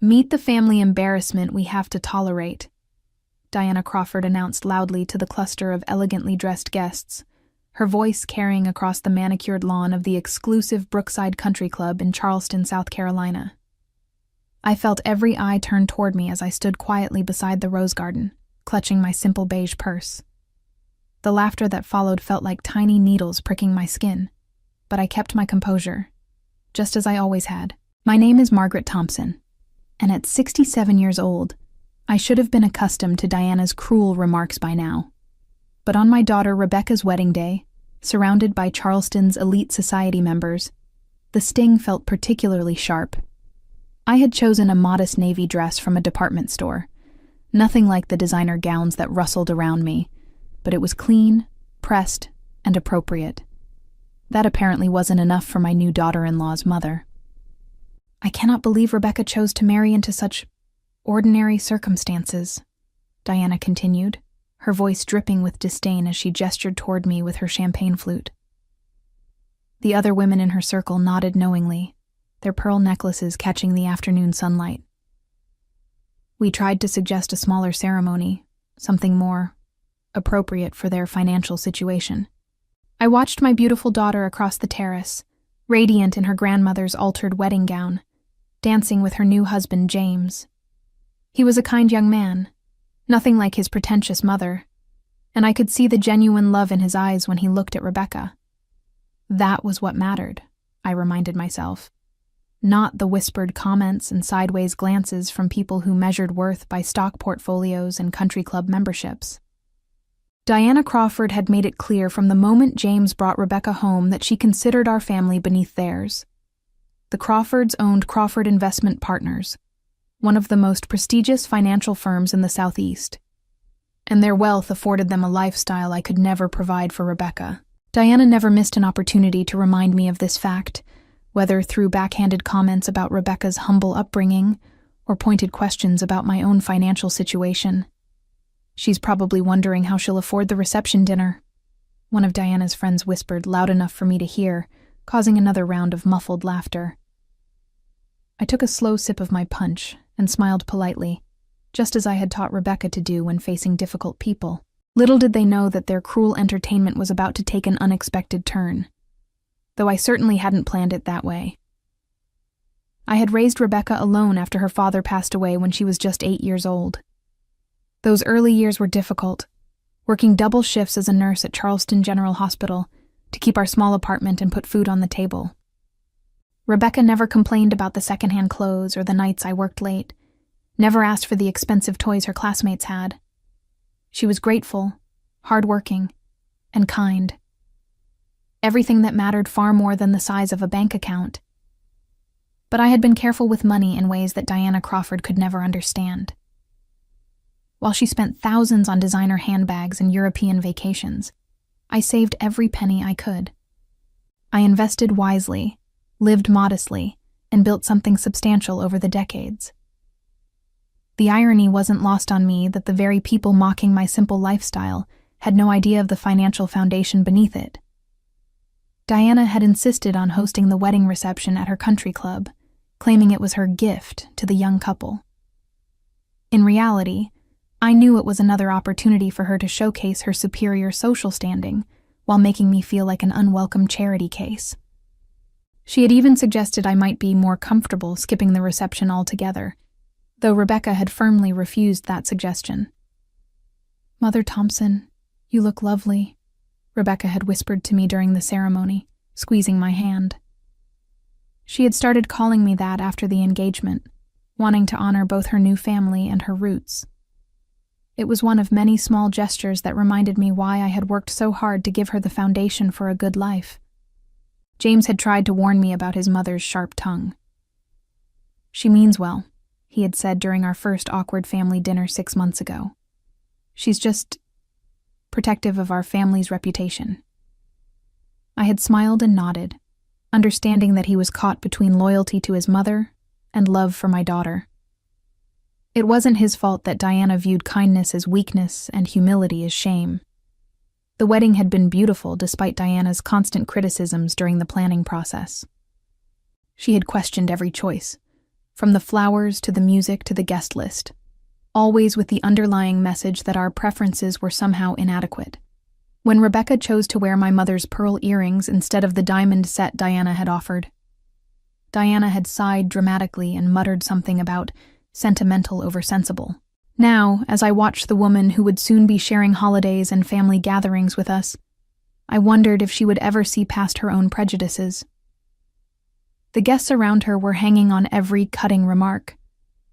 "Meet the family embarrassment we have to tolerate," Diana Crawford announced loudly to the cluster of elegantly dressed guests, her voice carrying across the manicured lawn of the exclusive Brookside Country Club in Charleston, South Carolina. I felt every eye turn toward me as I stood quietly beside the rose garden, clutching my simple beige purse. The laughter that followed felt like tiny needles pricking my skin, but I kept my composure, just as I always had. My name is Margaret Thompson, and at 67 years old, I should have been accustomed to Diana's cruel remarks by now. But on my daughter Rebecca's wedding day, surrounded by Charleston's elite society members, the sting felt particularly sharp. I had chosen a modest navy dress from a department store, nothing like the designer gowns that rustled around me, but it was clean, pressed, and appropriate. That apparently wasn't enough for my new daughter-in-law's mother. "I cannot believe Rebecca chose to marry into such ordinary circumstances," Diana continued, her voice dripping with disdain as she gestured toward me with her champagne flute. The other women in her circle nodded knowingly, their pearl necklaces catching the afternoon sunlight. We tried to suggest a smaller ceremony, something more appropriate for their financial situation. I watched my beautiful daughter across the terrace, radiant in her grandmother's altered wedding gown, dancing with her new husband, James. He was a kind young man, nothing like his pretentious mother, and I could see the genuine love in his eyes when he looked at Rebecca. That was what mattered, I reminded myself, not the whispered comments and sideways glances from people who measured worth by stock portfolios and country club memberships. Diana Crawford had made it clear from the moment James brought Rebecca home that she considered our family beneath theirs. The Crawfords owned Crawford Investment Partners, one of the most prestigious financial firms in the Southeast, and their wealth afforded them a lifestyle I could never provide for Rebecca. Diana never missed an opportunity to remind me of this fact, whether through backhanded comments about Rebecca's humble upbringing or pointed questions about my own financial situation. "She's probably wondering how she'll afford the reception dinner," one of Diana's friends whispered loud enough for me to hear, causing another round of muffled laughter. I took a slow sip of my punch and smiled politely, just as I had taught Rebecca to do when facing difficult people. Little did they know that their cruel entertainment was about to take an unexpected turn, though I certainly hadn't planned it that way. I had raised Rebecca alone after her father passed away when she was just 8 years old. Those early years were difficult, working double shifts as a nurse at Charleston General Hospital to keep our small apartment and put food on the table. Rebecca never complained about the secondhand clothes or the nights I worked late, never asked for the expensive toys her classmates had. She was grateful, hardworking, and kind. Everything that mattered far more than the size of a bank account. But I had been careful with money in ways that Diana Crawford could never understand. While she spent thousands on designer handbags and European vacations, I saved every penny I could. I invested wisely, lived modestly, and built something substantial over the decades. The irony wasn't lost on me that the very people mocking my simple lifestyle had no idea of the financial foundation beneath it. Diana had insisted on hosting the wedding reception at her country club, claiming it was her gift to the young couple. In reality, I knew it was another opportunity for her to showcase her superior social standing while making me feel like an unwelcome charity case. She had even suggested I might be more comfortable skipping the reception altogether, though Rebecca had firmly refused that suggestion. "Mother Thompson, you look lovely," Rebecca had whispered to me during the ceremony, squeezing my hand. She had started calling me that after the engagement, wanting to honor both her new family and her roots. It was one of many small gestures that reminded me why I had worked so hard to give her the foundation for a good life. James had tried to warn me about his mother's sharp tongue. "She means well," he had said during our first awkward family dinner 6 months ago. "She's just protective of our family's reputation." I had smiled and nodded, understanding that he was caught between loyalty to his mother and love for my daughter. It wasn't his fault that Diana viewed kindness as weakness and humility as shame. The wedding had been beautiful despite Diana's constant criticisms during the planning process. She had questioned every choice, from the flowers to the music to the guest list, always with the underlying message that our preferences were somehow inadequate. When Rebecca chose to wear my mother's pearl earrings instead of the diamond set Diana had offered, Diana had sighed dramatically and muttered something about sentimental over sensible. Now, as I watched the woman who would soon be sharing holidays and family gatherings with us, I wondered if she would ever see past her own prejudices. The guests around her were hanging on every cutting remark,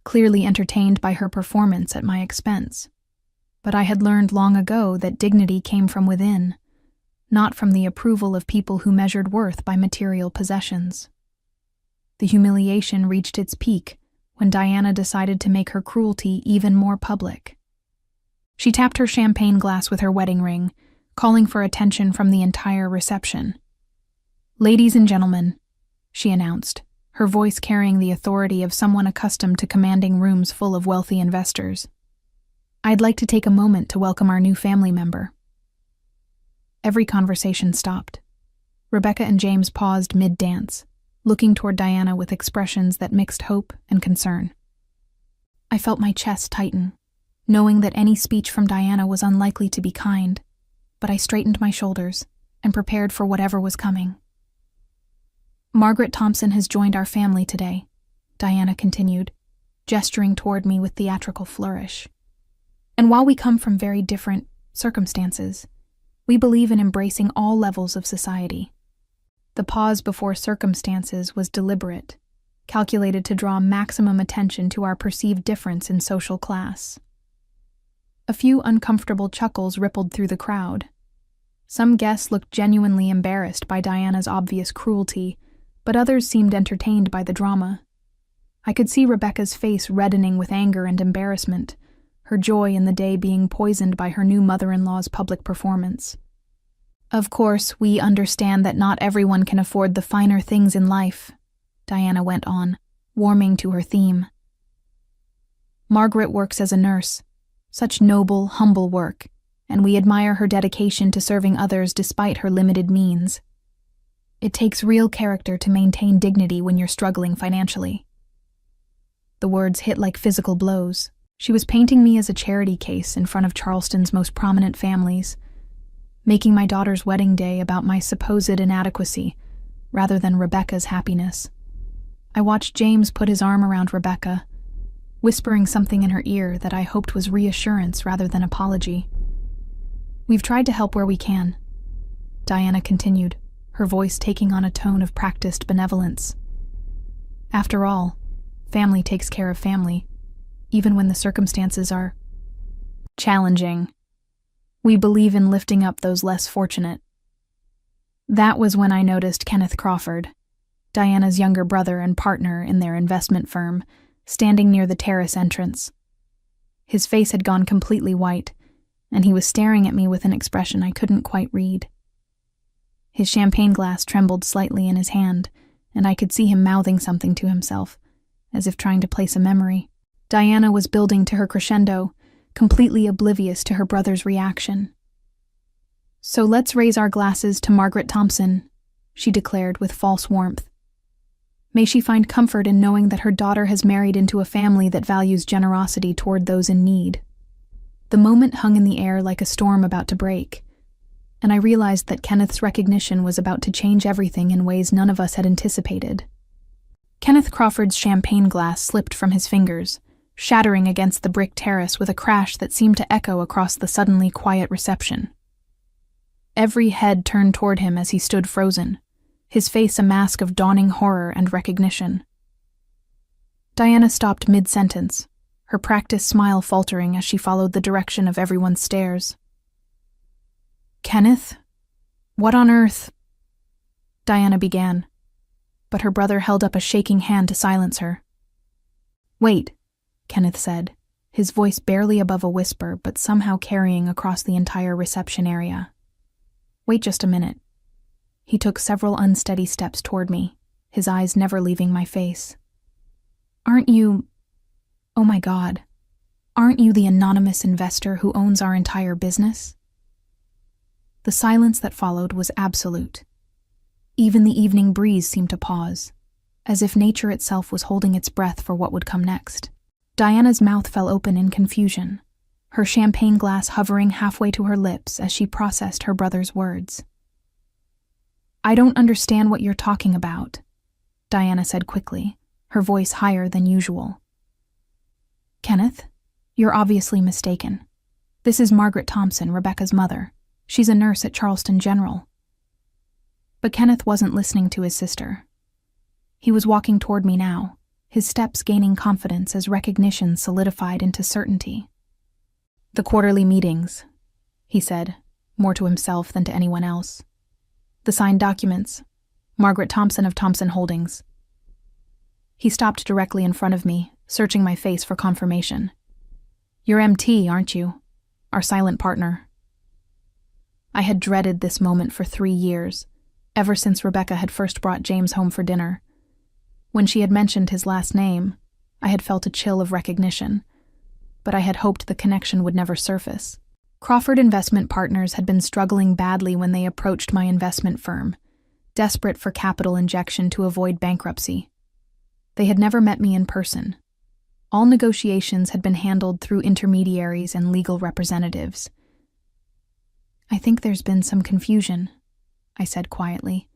clearly entertained by her performance at my expense. But I had learned long ago that dignity came from within, not from the approval of people who measured worth by material possessions. The humiliation reached its peak when Diana decided to make her cruelty even more public. She tapped her champagne glass with her wedding ring, calling for attention from the entire reception. "Ladies and gentlemen," she announced, her voice carrying the authority of someone accustomed to commanding rooms full of wealthy investors, "I'd like to take a moment to welcome our new family member." Every conversation stopped. Rebecca and James paused mid-dance, looking toward Diana with expressions that mixed hope and concern. I felt my chest tighten, knowing that any speech from Diana was unlikely to be kind, but I straightened my shoulders and prepared for whatever was coming. "Margaret Thompson has joined our family today," Diana continued, gesturing toward me with theatrical flourish. "And while we come from very different circumstances, we believe in embracing all levels of society." The pause before circumstances was deliberate, calculated to draw maximum attention to our perceived difference in social class. A few uncomfortable chuckles rippled through the crowd. Some guests looked genuinely embarrassed by Diana's obvious cruelty, but others seemed entertained by the drama. I could see Rebecca's face reddening with anger and embarrassment, her joy in the day being poisoned by her new mother-in-law's public performance. "Of course, we understand that not everyone can afford the finer things in life," Diana went on, warming to her theme. "Margaret works as a nurse, such noble, humble work, and we admire her dedication to serving others despite her limited means. It takes real character to maintain dignity when you're struggling financially." The words hit like physical blows. She was painting me as a charity case in front of Charleston's most prominent families, making my daughter's wedding day about my supposed inadequacy rather than Rebecca's happiness. I watched James put his arm around Rebecca, whispering something in her ear that I hoped was reassurance rather than apology. "We've tried to help where we can," Diana continued, her voice taking on a tone of practiced benevolence. "After all, family takes care of family, even when the circumstances are challenging. We believe in lifting up those less fortunate." That was when I noticed Kenneth Crawford, Diana's younger brother and partner in their investment firm, standing near the terrace entrance. His face had gone completely white, and he was staring at me with an expression I couldn't quite read. His champagne glass trembled slightly in his hand, and I could see him mouthing something to himself, as if trying to place a memory. Diana was building to her crescendo, completely oblivious to her brother's reaction. "So let's raise our glasses to Margaret Thompson," she declared with false warmth. "May she find comfort in knowing that her daughter has married into a family that values generosity toward those in need." The moment hung in the air like a storm about to break, and I realized that Kenneth's recognition was about to change everything in ways none of us had anticipated. Kenneth Crawford's champagne glass slipped from his fingers, shattering against the brick terrace with a crash that seemed to echo across the suddenly quiet reception. Every head turned toward him as he stood frozen, his face a mask of dawning horror and recognition. Diana stopped mid-sentence, her practiced smile faltering as she followed the direction of everyone's stares. "Kenneth? What on earth?" Diana began, but her brother held up a shaking hand to silence her. "Wait," Kenneth said, his voice barely above a whisper but somehow carrying across the entire reception area. "Wait just a minute." He took several unsteady steps toward me, his eyes never leaving my face. "Aren't you... oh my God, aren't you the anonymous investor who owns our entire business?" The silence that followed was absolute. Even the evening breeze seemed to pause, as if nature itself was holding its breath for what would come next. Diana's mouth fell open in confusion, her champagne glass hovering halfway to her lips as she processed her brother's words. "I don't understand what you're talking about," Diana said quickly, her voice higher than usual. "Kenneth, you're obviously mistaken. This is Margaret Thompson, Rebecca's mother. She's a nurse at Charleston General." But Kenneth wasn't listening to his sister. He was walking toward me now, his steps gaining confidence as recognition solidified into certainty. "The quarterly meetings," he said, more to himself than to anyone else. "The signed documents. Margaret Thompson of Thompson Holdings." He stopped directly in front of me, searching my face for confirmation. "You're MT, aren't you? Our silent partner." I had dreaded this moment for 3 years, ever since Rebecca had first brought James home for dinner. When she had mentioned his last name, I had felt a chill of recognition, but I had hoped the connection would never surface. Crawford Investment Partners had been struggling badly when they approached my investment firm, desperate for capital injection to avoid bankruptcy. They had never met me in person. All negotiations had been handled through intermediaries and legal representatives. "I think there's been some confusion," I said quietly,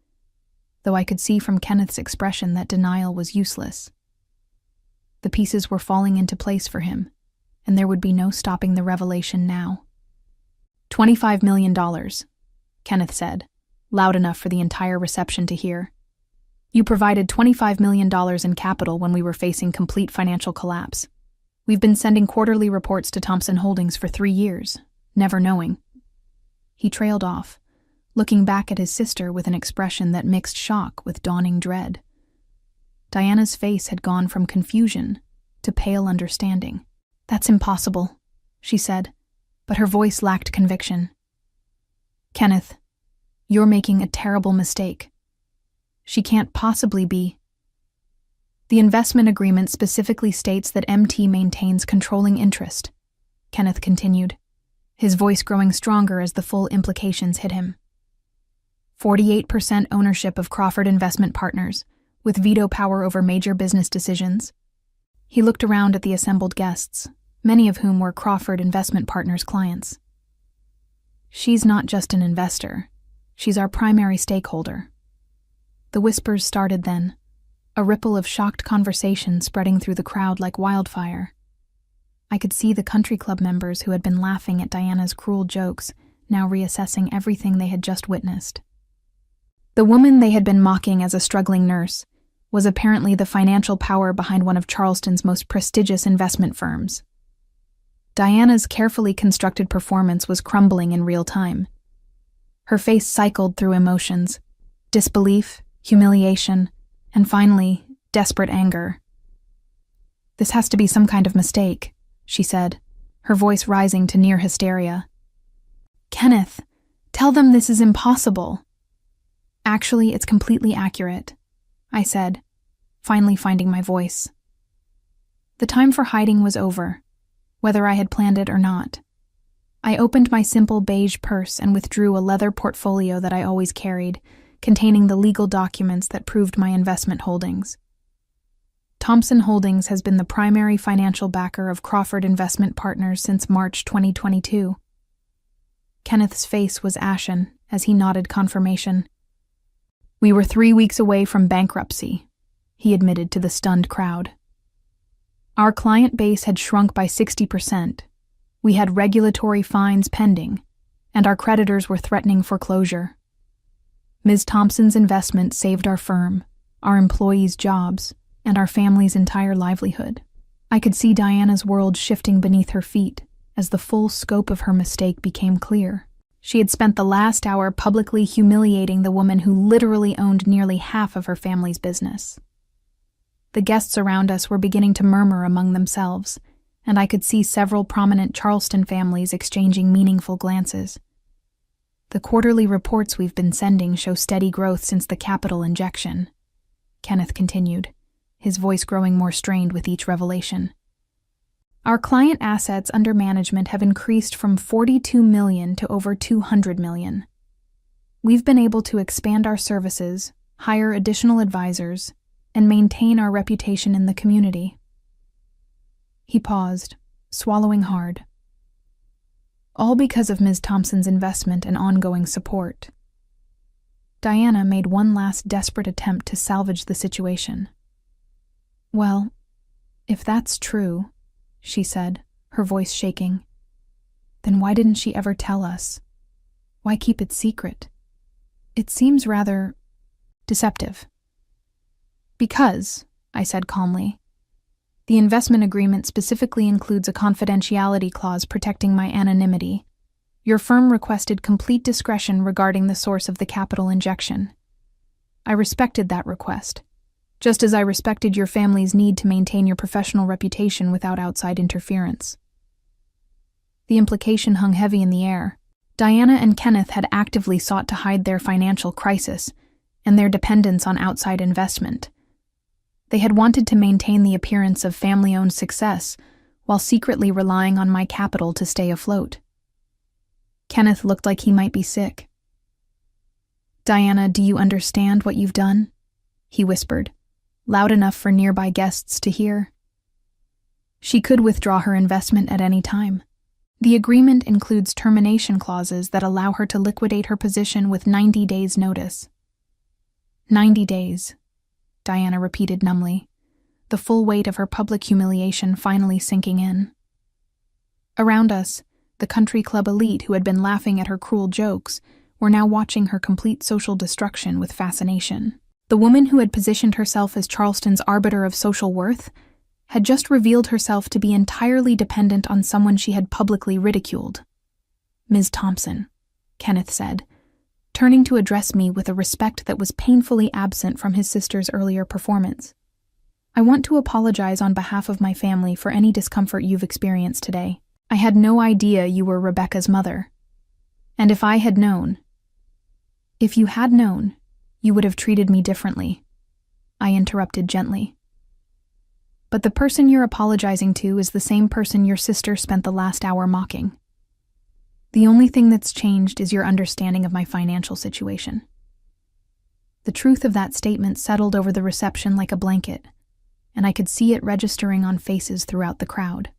though I could see from Kenneth's expression that denial was useless. The pieces were falling into place for him, and there would be no stopping the revelation now. $25 million, Kenneth said, loud enough for the entire reception to hear. "You provided $25 million in capital when we were facing complete financial collapse. We've been sending quarterly reports to Thompson Holdings for 3 years, never knowing." He trailed off, looking back at his sister with an expression that mixed shock with dawning dread. Diana's face had gone from confusion to pale understanding. "That's impossible," she said, but her voice lacked conviction. "Kenneth, you're making a terrible mistake. She can't possibly be." "The investment agreement specifically states that MT maintains controlling interest," Kenneth continued, his voice growing stronger as the full implications hit him. 48% ownership of Crawford Investment Partners, with veto power over major business decisions. He looked around at the assembled guests, many of whom were Crawford Investment Partners clients. "She's not just an investor. She's our primary stakeholder." The whispers started then, a ripple of shocked conversation spreading through the crowd like wildfire. I could see the country club members who had been laughing at Diana's cruel jokes now reassessing everything they had just witnessed. The woman they had been mocking as a struggling nurse was apparently the financial power behind one of Charleston's most prestigious investment firms. Diana's carefully constructed performance was crumbling in real time. Her face cycled through emotions: disbelief, humiliation, and finally, desperate anger. "This has to be some kind of mistake," she said, her voice rising to near hysteria. "Kenneth, tell them this is impossible." "Actually, it's completely accurate," I said, finally finding my voice. The time for hiding was over, whether I had planned it or not. I opened my simple beige purse and withdrew a leather portfolio that I always carried, containing the legal documents that proved my investment holdings. Thompson Holdings has been the primary financial backer of Crawford Investment Partners since March 2022. Kenneth's face was ashen as he nodded confirmation. "We were 3 weeks away from bankruptcy," he admitted to the stunned crowd. "Our client base had shrunk by 60%. We had regulatory fines pending, and our creditors were threatening foreclosure. Ms. Thompson's investment saved our firm, our employees' jobs, and our family's entire livelihood." I could see Diana's world shifting beneath her feet as the full scope of her mistake became clear. She had spent the last hour publicly humiliating the woman who literally owned nearly half of her family's business. The guests around us were beginning to murmur among themselves, and I could see several prominent Charleston families exchanging meaningful glances. "The quarterly reports we've been sending show steady growth since the capital injection," Kenneth continued, his voice growing more strained with each revelation. "Our client assets under management have increased from 42 million to over 200 million. We've been able to expand our services, hire additional advisors, and maintain our reputation in the community. He paused, swallowing hard. All because of Ms. Thompson's investment and ongoing support. Diana made one last desperate attempt to salvage the situation. "Well, if that's true," she said, her voice shaking, "then why didn't she ever tell us? Why keep it secret? It seems rather deceptive." "Because," I said calmly, "the investment agreement specifically includes a confidentiality clause protecting my anonymity. Your firm requested complete discretion regarding the source of the capital injection. I respected that request, just as I respected your family's need to maintain your professional reputation without outside interference." The implication hung heavy in the air. Diana and Kenneth had actively sought to hide their financial crisis and their dependence on outside investment. They had wanted to maintain the appearance of family-owned success while secretly relying on my capital to stay afloat. Kenneth looked like he might be sick. "Diana, do you understand what you've done?" he whispered, loud enough for nearby guests to hear. She could withdraw her investment at any time. The agreement includes termination clauses that allow her to liquidate her position with 90 days' notice. 90 days, Diana repeated numbly, the full weight of her public humiliation finally sinking in. Around us, the country club elite who had been laughing at her cruel jokes were now watching her complete social destruction with fascination. The woman who had positioned herself as Charleston's arbiter of social worth had just revealed herself to be entirely dependent on someone she had publicly ridiculed. "Ms. Thompson," Kenneth said, turning to address me with a respect that was painfully absent from his sister's earlier performance. "I want to apologize on behalf of my family for any discomfort you've experienced today. I had no idea you were Rebecca's mother. And if you had known, you would have treated me differently," I interrupted gently. "But the person you're apologizing to is the same person your sister spent the last hour mocking. The only thing that's changed is your understanding of my financial situation." The truth of that statement settled over the reception like a blanket, and I could see it registering on faces throughout the crowd.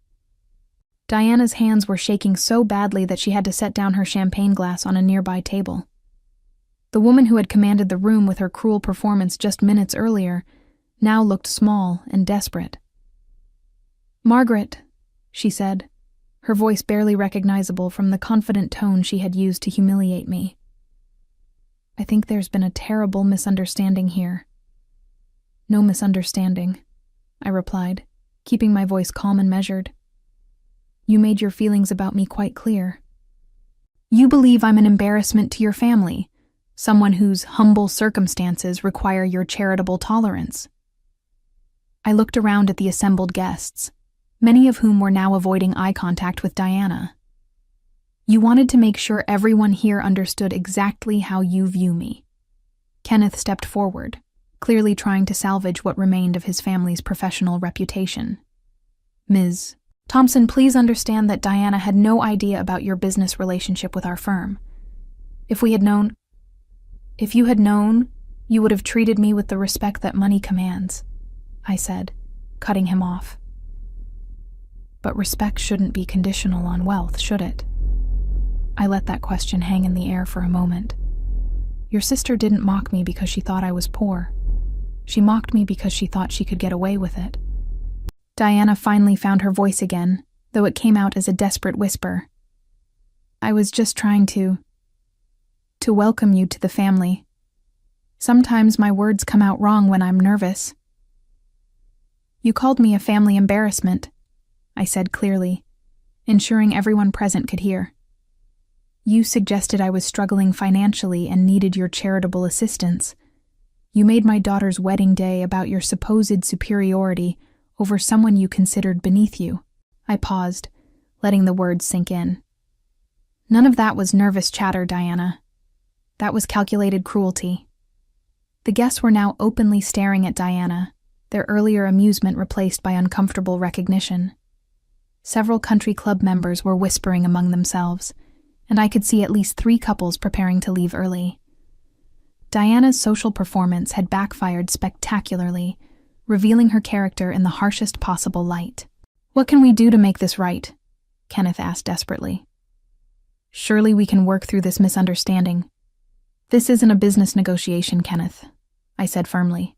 Diana's hands were shaking so badly that she had to set down her champagne glass on a nearby table. The woman who had commanded the room with her cruel performance just minutes earlier now looked small and desperate. "Margaret," she said, her voice barely recognizable from the confident tone she had used to humiliate me. "I think there's been a terrible misunderstanding here." "No misunderstanding," I replied, keeping my voice calm and measured. "You made your feelings about me quite clear. You believe I'm an embarrassment to your family, someone whose humble circumstances require your charitable tolerance." I looked around at the assembled guests, many of whom were now avoiding eye contact with Diana. "You wanted to make sure everyone here understood exactly how you view me." Kenneth stepped forward, clearly trying to salvage what remained of his family's professional reputation. "Ms. Thompson, please understand that Diana had no idea about your business relationship with our firm. If you had known, you would have treated me with the respect that money commands," I said, cutting him off. "But respect shouldn't be conditional on wealth, should it?" I let that question hang in the air for a moment. "Your sister didn't mock me because she thought I was poor. She mocked me because she thought she could get away with it." Diana finally found her voice again, though it came out as a desperate whisper. "I was just trying to welcome you to the family. Sometimes my words come out wrong when I'm nervous." "You called me a family embarrassment," I said clearly, ensuring everyone present could hear. "You suggested I was struggling financially and needed your charitable assistance. You made my daughter's wedding day about your supposed superiority over someone you considered beneath you." I paused, letting the words sink in. "None of that was nervous chatter, Diana. That was calculated cruelty." The guests were now openly staring at Diana, their earlier amusement replaced by uncomfortable recognition. Several country club members were whispering among themselves, and I could see at least 3 couples preparing to leave early. Diana's social performance had backfired spectacularly, revealing her character in the harshest possible light. "What can we do to make this right?" Kenneth asked desperately. "Surely we can work through this misunderstanding." "This isn't a business negotiation, Kenneth," I said firmly.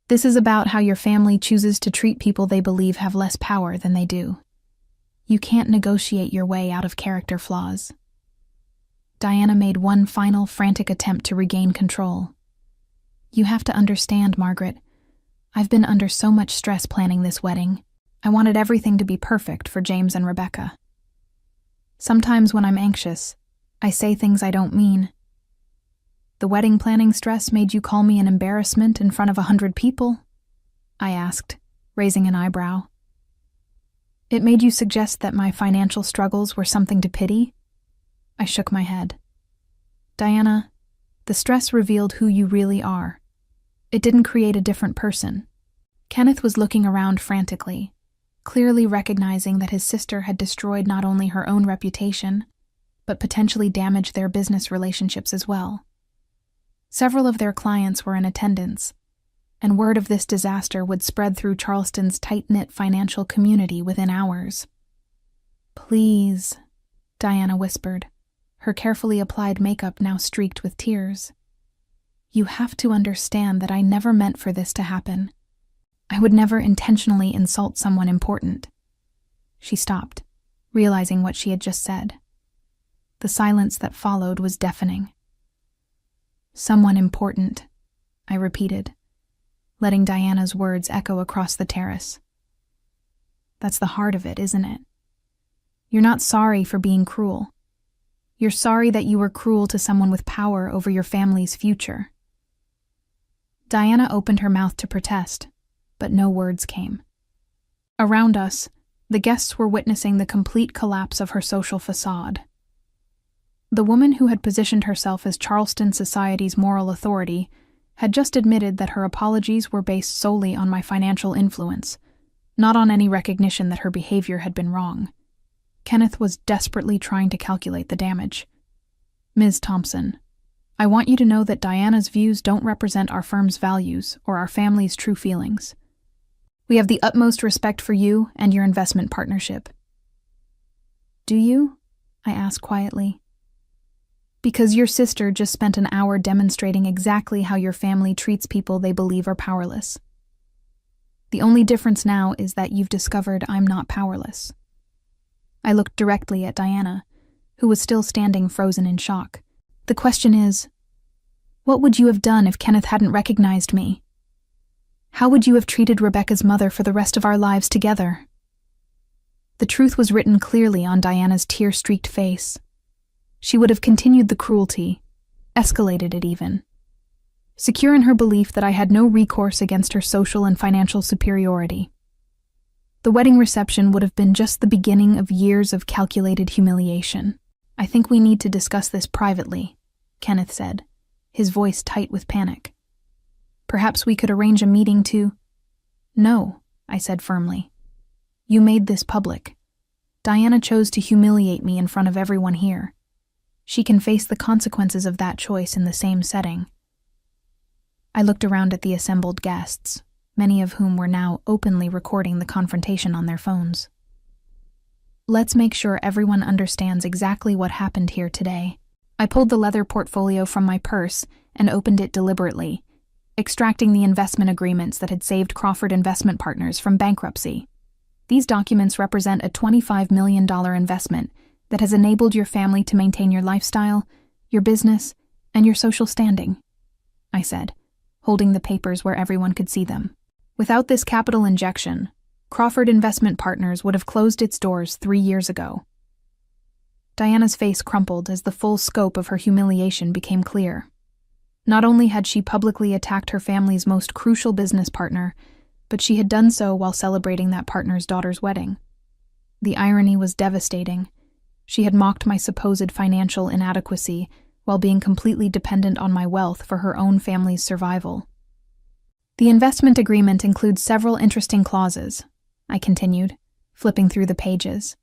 "This is about how your family chooses to treat people they believe have less power than they do. You can't negotiate your way out of character flaws." Diana made one final frantic attempt to regain control. "You have to understand, Margaret. I've been under so much stress planning this wedding. I wanted everything to be perfect for James and Rebecca. Sometimes when I'm anxious, I say things I don't mean. The wedding planning stress made you call me an embarrassment in front of 100 people?" I asked, raising an eyebrow. "It made you suggest that my financial struggles were something to pity?" I shook my head. "Diana, the stress revealed who you really are. It didn't create a different person." Kenneth was looking around frantically, clearly recognizing that his sister had destroyed not only her own reputation, but potentially damaged their business relationships as well. Several of their clients were in attendance, and word of this disaster would spread through Charleston's tight-knit financial community within hours. "Please," Diana whispered, her carefully applied makeup now streaked with tears. "You have to understand that I never meant for this to happen. I would never intentionally insult someone important." She stopped, realizing what she had just said. The silence that followed was deafening. "Someone important," I repeated, letting Diana's words echo across the terrace. "That's the heart of it, isn't it? You're not sorry for being cruel. You're sorry that you were cruel to someone with power over your family's future." Diana opened her mouth to protest, but no words came. Around us, the guests were witnessing the complete collapse of her social facade. The woman who had positioned herself as Charleston society's moral authority had just admitted that her apologies were based solely on my financial influence, not on any recognition that her behavior had been wrong. Kenneth was desperately trying to calculate the damage. "Ms. Thompson, I want you to know that Diana's views don't represent our firm's values or our family's true feelings. We have the utmost respect for you and your investment partnership." "Do you?" I asked quietly. "Because your sister just spent an hour demonstrating exactly how your family treats people they believe are powerless. The only difference now is that you've discovered I'm not powerless." I looked directly at Diana, who was still standing frozen in shock. "The question is, what would you have done if Kenneth hadn't recognized me? How would you have treated Rebecca's mother for the rest of our lives together?" The truth was written clearly on Diana's tear-streaked face. She would have continued the cruelty, escalated it even. Secure in her belief that I had no recourse against her social and financial superiority. The wedding reception would have been just the beginning of years of calculated humiliation. "I think we need to discuss this privately," Kenneth said, his voice tight with panic. "Perhaps we could arrange a meeting to—" "No," I said firmly. "You made this public. Diana chose to humiliate me in front of everyone here. She can face the consequences of that choice in the same setting." I looked around at the assembled guests, many of whom were now openly recording the confrontation on their phones. "Let's make sure everyone understands exactly what happened here today." I pulled the leather portfolio from my purse and opened it deliberately, extracting the investment agreements that had saved Crawford Investment Partners from bankruptcy. These documents represent a $25 million investment that has enabled your family to maintain your lifestyle, your business, and your social standing, I said, holding the papers where everyone could see them. Without this capital injection, Crawford Investment Partners would have closed its doors 3 years ago. Diana's face crumpled as the full scope of her humiliation became clear. Not only had she publicly attacked her family's most crucial business partner, but she had done so while celebrating that partner's daughter's wedding. The irony was devastating. She had mocked my supposed financial inadequacy while being completely dependent on my wealth for her own family's survival. "The investment agreement includes several interesting clauses," I continued, flipping through the pages.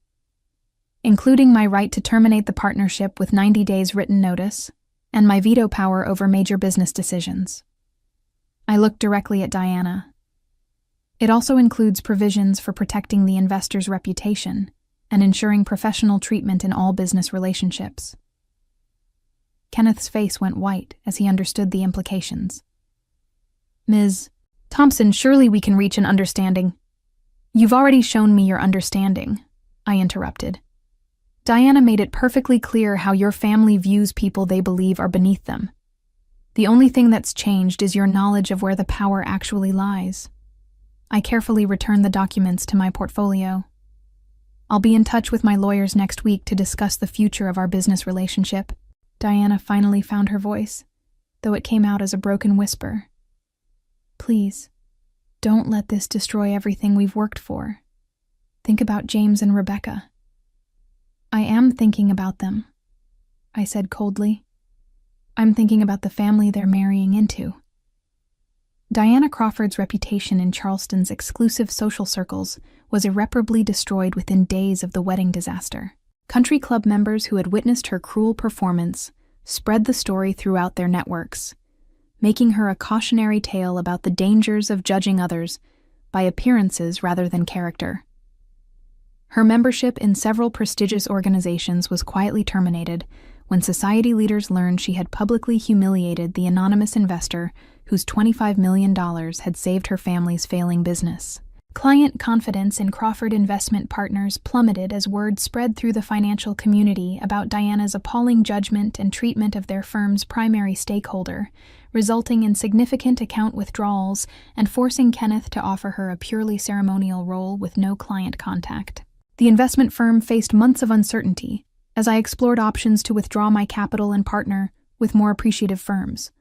"Including my right to terminate the partnership with 90 days written notice, and my veto power over major business decisions. I looked directly at Diana. It also includes provisions for protecting the investor's reputation and ensuring professional treatment in all business relationships. Kenneth's face went white as he understood the implications. Ms. Thompson, surely we can reach an understanding. You've already shown me your understanding, I interrupted. Diana made it perfectly clear how your family views people they believe are beneath them. The only thing that's changed is your knowledge of where the power actually lies. I carefully returned the documents to my portfolio. I'll be in touch with my lawyers next week to discuss the future of our business relationship. Diana finally found her voice, though it came out as a broken whisper. Please, don't let this destroy everything we've worked for. Think about James and Rebecca. I am thinking about them, I said coldly. I'm thinking about the family they're marrying into. Diana Crawford's reputation in Charleston's exclusive social circles was irreparably destroyed within days of the wedding disaster. Country club members who had witnessed her cruel performance spread the story throughout their networks, making her a cautionary tale about the dangers of judging others by appearances rather than character. Her membership in several prestigious organizations was quietly terminated when society leaders learned she had publicly humiliated the anonymous investor whose $25 million had saved her family's failing business. Client confidence in Crawford Investment Partners plummeted as word spread through the financial community about Diana's appalling judgment and treatment of their firm's primary stakeholder, resulting in significant account withdrawals and forcing Kenneth to offer her a purely ceremonial role with no client contact. The investment firm faced months of uncertainty as I explored options to withdraw my capital and partner with more appreciative firms,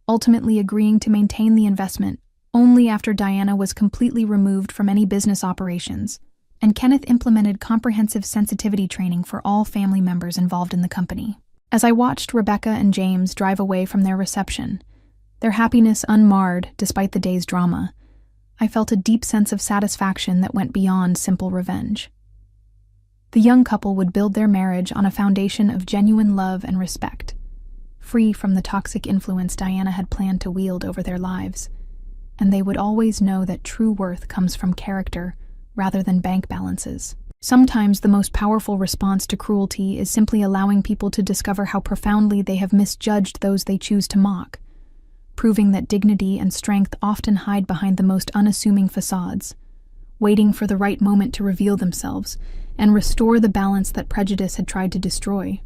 ultimately agreeing to maintain the investment only after Diana was completely removed from any business operations, and Kenneth implemented comprehensive sensitivity training for all family members involved in the company. As I watched Rebecca and James drive away from their reception, their happiness unmarred despite the day's drama, I felt a deep sense of satisfaction that went beyond simple revenge. The young couple would build their marriage on a foundation of genuine love and respect, free from the toxic influence Diana had planned to wield over their lives, and they would always know that true worth comes from character rather than bank balances. Sometimes the most powerful response to cruelty is simply allowing people to discover how profoundly they have misjudged those they choose to mock, proving that dignity and strength often hide behind the most unassuming facades, waiting for the right moment to reveal themselves and restore the balance that prejudice had tried to destroy.